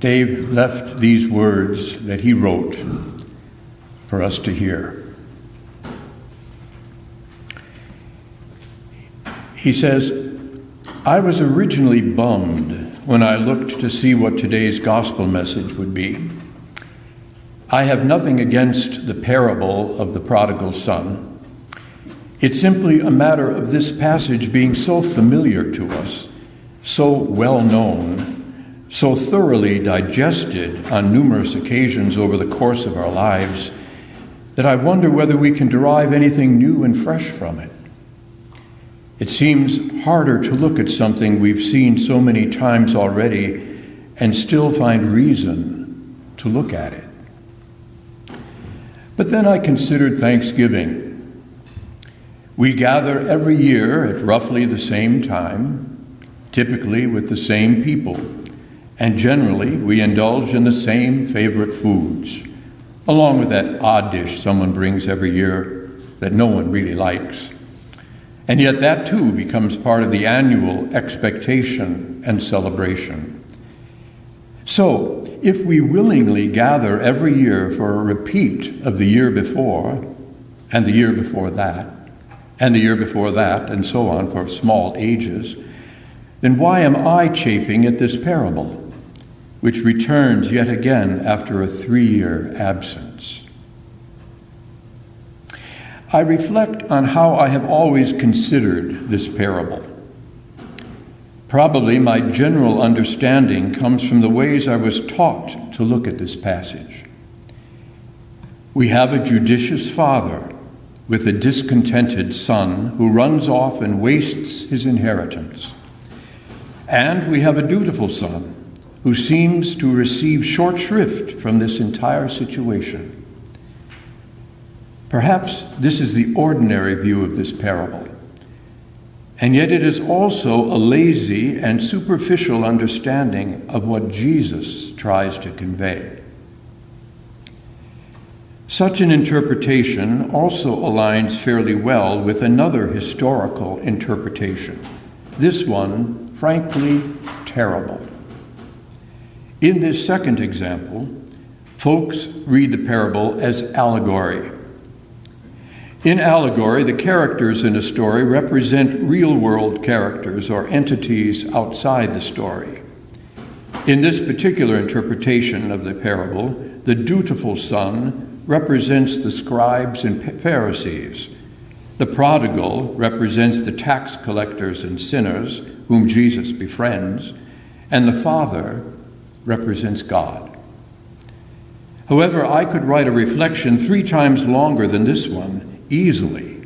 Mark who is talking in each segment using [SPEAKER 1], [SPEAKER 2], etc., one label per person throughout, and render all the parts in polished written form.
[SPEAKER 1] Dave left these words that he wrote for us to hear. He says, "I was originally bummed when I looked to see what today's gospel message would be. I have nothing against the parable of the prodigal son. It's simply a matter of this passage being so familiar to us, so well known, so thoroughly digested on numerous occasions over the course of our lives, that I wonder whether we can derive anything new and fresh from it. It seems harder to look at something we've seen so many times already and still find reason to look at it. But then I considered Thanksgiving. We gather every year at roughly the same time, typically with the same people, and generally we indulge in the same favorite foods, along with that odd dish someone brings every year that no one really likes. And yet that too becomes part of the annual expectation and celebration. So, if we willingly gather every year for a repeat of the year before, and the year before that, and the year before that, and so on for small ages, then why am I chafing at this parable, which returns yet again after a 3-year absence? I reflect on how I have always considered this parable. Probably my general understanding comes from the ways I was taught to look at this passage. We have a judicious father with a discontented son who runs off and wastes his inheritance. And we have a dutiful son who seems to receive short shrift from this entire situation. Perhaps this is the ordinary view of this parable, and yet it is also a lazy and superficial understanding of what Jesus tries to convey. Such an interpretation also aligns fairly well with another historical interpretation, this one, frankly, terrible. In this second example, folks read the parable as allegory. In allegory, the characters in a story represent real-world characters or entities outside the story. In this particular interpretation of the parable, the dutiful son represents the scribes and Pharisees. The prodigal represents the tax collectors and sinners whom Jesus befriends, and the father represents God. However, I could write a reflection 3 times longer than this one, easily,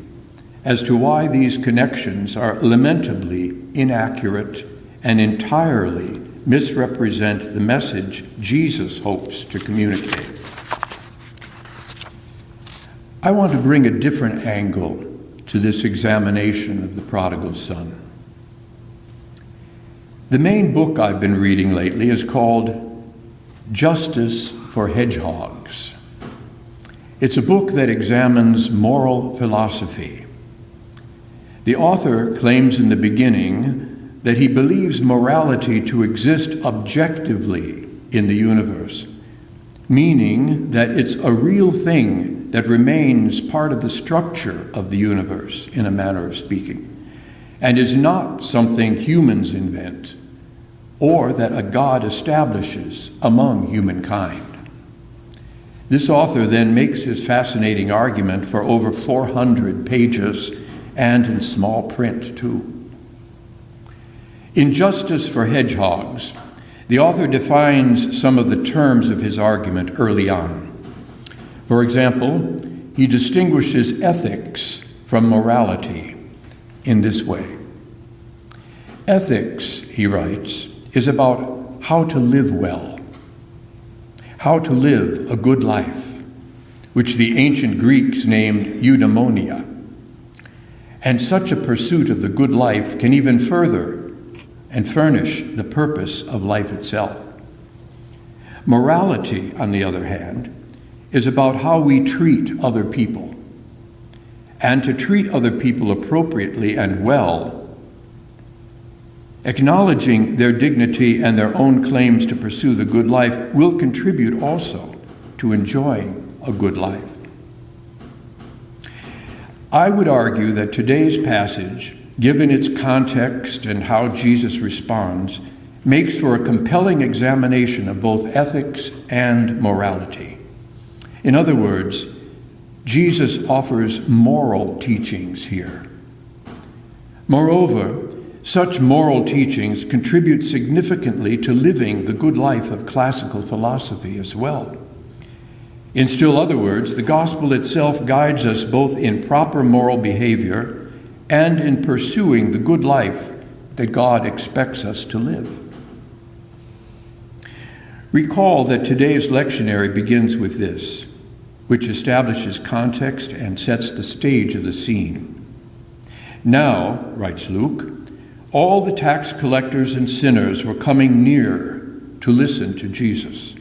[SPEAKER 1] as to why these connections are lamentably inaccurate and entirely misrepresent the message Jesus hopes to communicate. I want to bring a different angle to this examination of the prodigal son. The main book I've been reading lately is called Justice for Hedgehogs. It's a book that examines moral philosophy. The author claims in the beginning that he believes morality to exist objectively in the universe, meaning that it's a real thing that remains part of the structure of the universe, in a manner of speaking, and is not something humans invent or that a God establishes among humankind. This author then makes his fascinating argument for over 400 pages and in small print too. In Justice for Hedgehogs, the author defines some of the terms of his argument early on. For example, he distinguishes ethics from morality in this way. Ethics, he writes, is about how to live well, how to live a good life, which the ancient Greeks named eudaimonia. And such a pursuit of the good life can even further and furnish the purpose of life itself. Morality, on the other hand, is about how we treat other people. And to treat other people appropriately and well acknowledging their dignity and their own claims to pursue the good life, will contribute also to enjoying a good life. I would argue that today's passage, given its context and how Jesus responds, makes for a compelling examination of both ethics and morality. In other words, Jesus offers moral teachings here. Moreover, such moral teachings contribute significantly to living the good life of classical philosophy as well. In still other words, the gospel itself guides us both in proper moral behavior and in pursuing the good life that God expects us to live. Recall that today's lectionary begins with this, which establishes context and sets the stage of the scene. Now, writes Luke, all the tax collectors and sinners were coming near to listen to Jesus.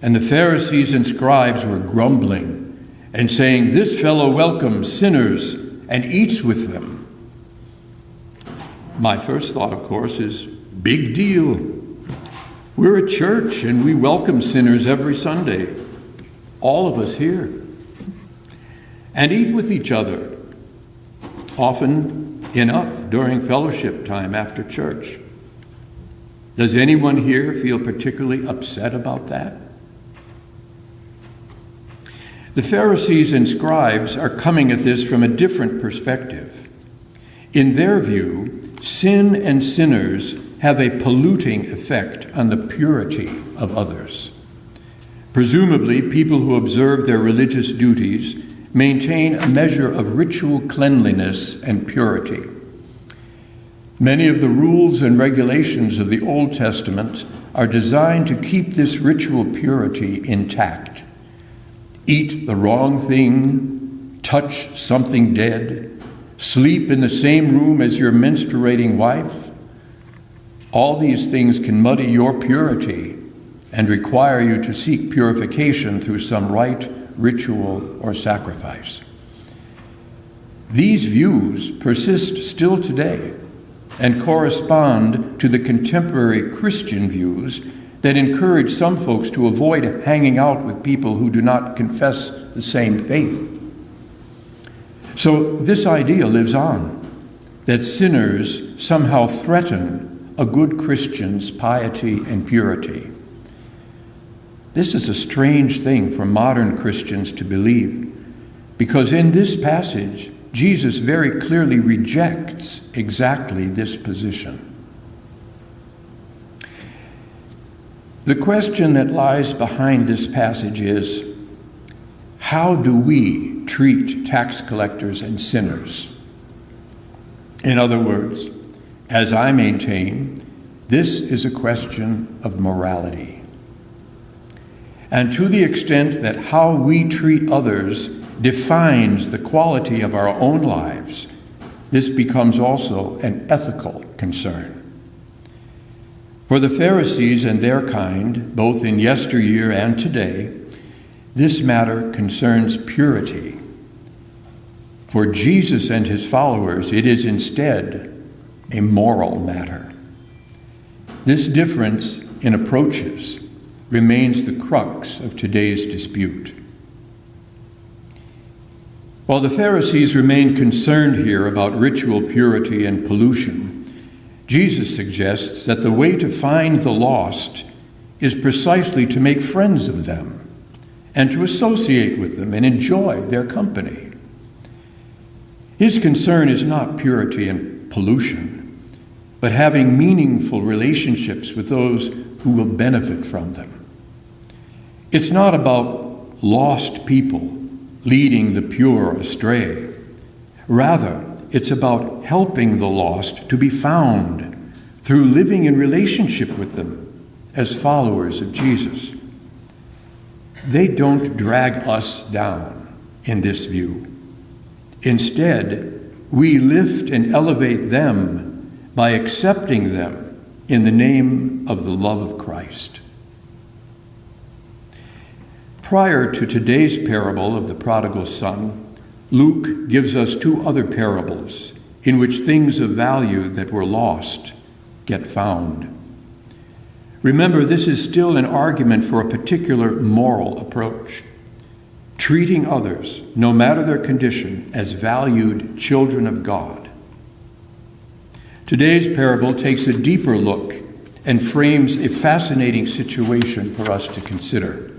[SPEAKER 1] And the Pharisees and scribes were grumbling and saying, "This fellow welcomes sinners and eats with them." My first thought, of course, is big deal. We're a church and we welcome sinners every Sunday. All of us here. And eat with each other, often enough during fellowship time after church. Does anyone here feel particularly upset about that? The Pharisees and scribes are coming at this from a different perspective. In their view, sin and sinners have a polluting effect on the purity of others. Presumably, people who observe their religious duties maintain a measure of ritual cleanliness and purity. Many of the rules and regulations of the Old Testament are designed to keep this ritual purity intact. Eat the wrong thing, touch something dead, sleep in the same room as your menstruating wife. All these things can muddy your purity and require you to seek purification through some rite, ritual, or sacrifice. These views persist still today and correspond to the contemporary Christian views that encourage some folks to avoid hanging out with people who do not confess the same faith. So this idea lives on, that sinners somehow threaten a good Christian's piety and purity. This is a strange thing for modern Christians to believe, because in this passage, Jesus very clearly rejects exactly this position. The question that lies behind this passage is, how do we treat tax collectors and sinners? In other words, as I maintain, this is a question of morality. And to the extent that how we treat others defines the quality of our own lives, this becomes also an ethical concern. For the Pharisees and their kind, both in yesteryear and today, this matter concerns purity. For Jesus and his followers, it is instead a moral matter. This difference in approaches remains the crux of today's dispute. While the Pharisees remain concerned here about ritual purity and pollution, Jesus suggests that the way to find the lost is precisely to make friends of them and to associate with them and enjoy their company. His concern is not purity and pollution, but having meaningful relationships with those who will benefit from them. It's not about lost people leading the pure astray. Rather, it's about helping the lost to be found through living in relationship with them as followers of Jesus. They don't drag us down in this view. Instead, we lift and elevate them by accepting them in the name of the love of Christ. Prior to today's parable of the prodigal son, Luke gives us two other parables in which things of value that were lost get found. Remember, this is still an argument for a particular moral approach, treating others, no matter their condition, as valued children of God. Today's parable takes a deeper look and frames a fascinating situation for us to consider.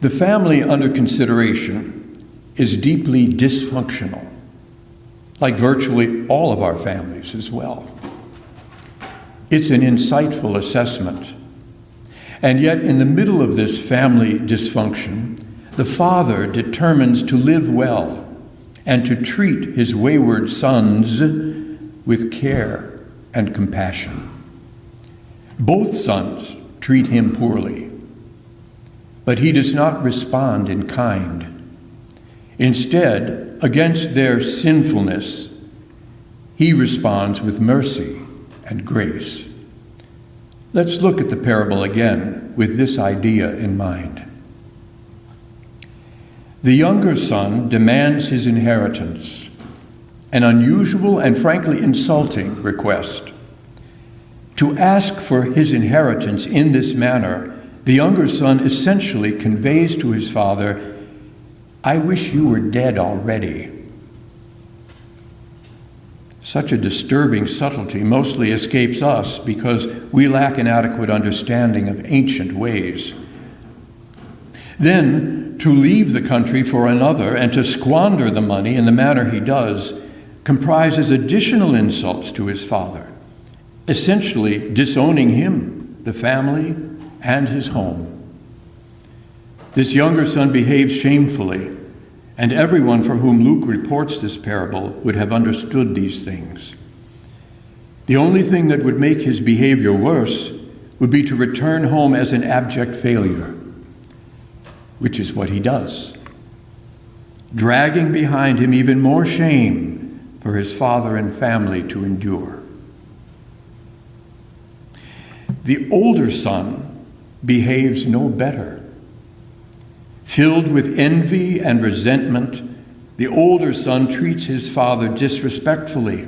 [SPEAKER 1] The family under consideration is deeply dysfunctional, like virtually all of our families as well. It's an insightful assessment. And yet, in the middle of this family dysfunction, the father determines to live well and to treat his wayward sons with care and compassion. Both sons treat him poorly, but he does not respond in kind. Instead, against their sinfulness, he responds with mercy and grace. Let's look at the parable again with this idea in mind. The younger son demands his inheritance, an unusual and frankly insulting request. To ask for his inheritance in this manner, the younger son essentially conveys to his father, "I wish you were dead already." Such a disturbing subtlety mostly escapes us because we lack an adequate understanding of ancient ways. Then, to leave the country for another and to squander the money in the manner he does comprises additional insults to his father, essentially disowning him, the family, and his home. This younger son behaves shamefully, and everyone for whom Luke reports this parable would have understood these things. The only thing that would make his behavior worse would be to return home as an abject failure, which is what he does, dragging behind him even more shame for his father and family to endure. The older son behaves no better. Filled with envy and resentment, the older son treats his father disrespectfully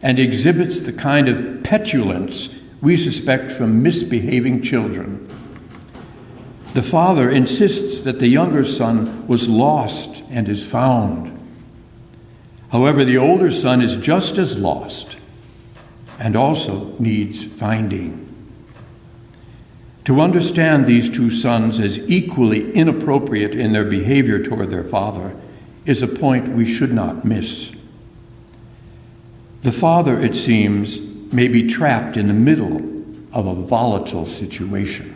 [SPEAKER 1] and exhibits the kind of petulance we suspect from misbehaving children. The father insists that the younger son was lost and is found. However, the older son is just as lost and also needs finding. To understand these two sons as equally inappropriate in their behavior toward their father is a point we should not miss. The father, it seems, may be trapped in the middle of a volatile situation.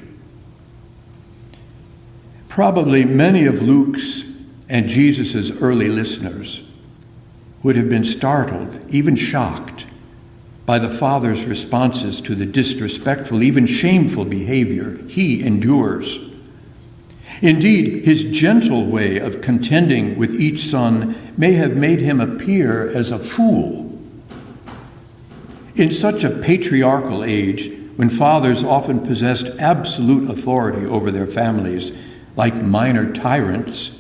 [SPEAKER 1] Probably many of Luke's and Jesus' early listeners would have been startled, even shocked, by the father's responses to the disrespectful, even shameful behavior he endures. Indeed, his gentle way of contending with each son may have made him appear as a fool. In such a patriarchal age, when fathers often possessed absolute authority over their families, like minor tyrants,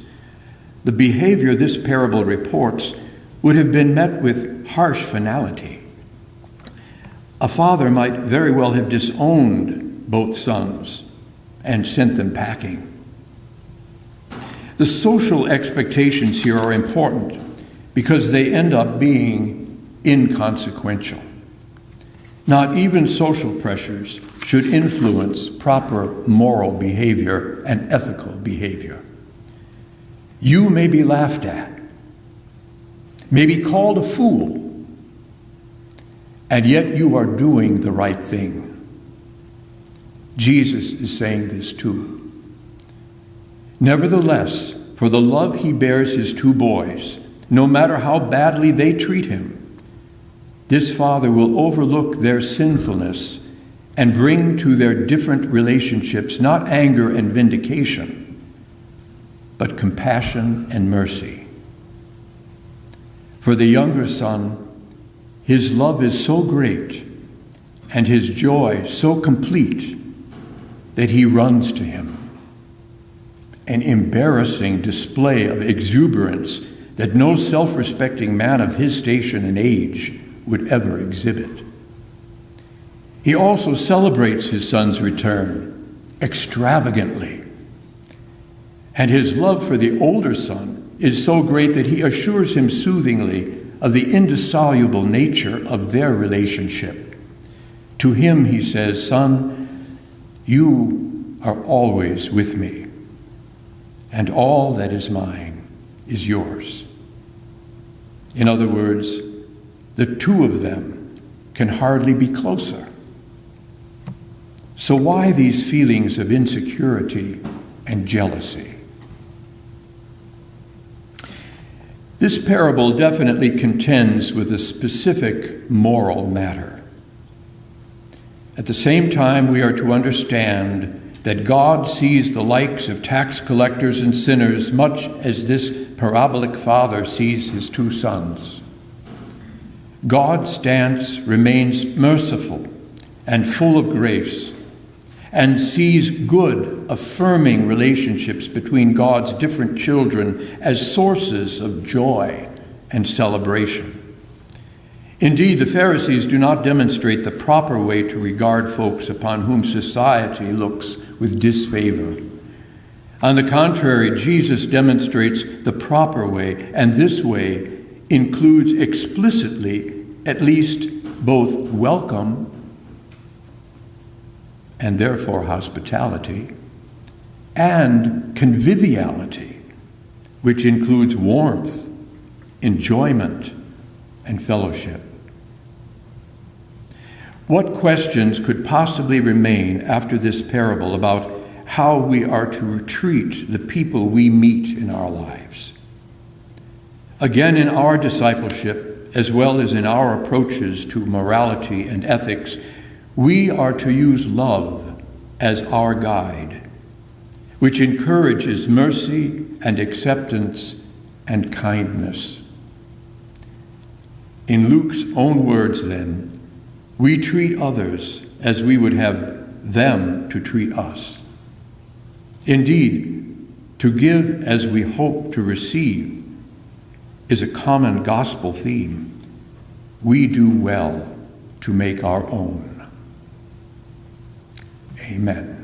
[SPEAKER 1] the behavior this parable reports would have been met with harsh finality. A father might very well have disowned both sons and sent them packing. The social expectations here are important because they end up being inconsequential. Not even social pressures should influence proper moral behavior and ethical behavior. You may be laughed at, may be called a fool, and yet you are doing the right thing. Jesus is saying this too. Nevertheless, for the love he bears his two boys, no matter how badly they treat him, this father will overlook their sinfulness and bring to their different relationships not anger and vindication, but compassion and mercy. For the younger son, his love is so great and his joy so complete that he runs to him. An embarrassing display of exuberance that no self-respecting man of his station and age would ever exhibit. He also celebrates his son's return extravagantly. And his love for the older son is so great that he assures him soothingly of the indissoluble nature of their relationship. To him he says, "Son, you are always with me, and all that is mine is yours." In other words, the two of them can hardly be closer. So why these feelings of insecurity and jealousy? This parable definitely contends with a specific moral matter. At the same time, we are to understand that God sees the likes of tax collectors and sinners much as this parabolic father sees his two sons. God's stance remains merciful and full of grace, and sees good, affirming relationships between God's different children as sources of joy and celebration. Indeed, the Pharisees do not demonstrate the proper way to regard folks upon whom society looks with disfavor. On the contrary, Jesus demonstrates the proper way, and this way includes explicitly at least both welcome and therefore hospitality, and conviviality, which includes warmth, enjoyment, and fellowship. What questions could possibly remain after this parable about how we are to treat the people we meet in our lives? Again, in our discipleship, as well as in our approaches to morality and ethics, we are to use love as our guide, which encourages mercy and acceptance and kindness. In Luke's own words, then, we treat others as we would have them to treat us. Indeed, to give as we hope to receive is a common gospel theme. We do well to make our own. Amen.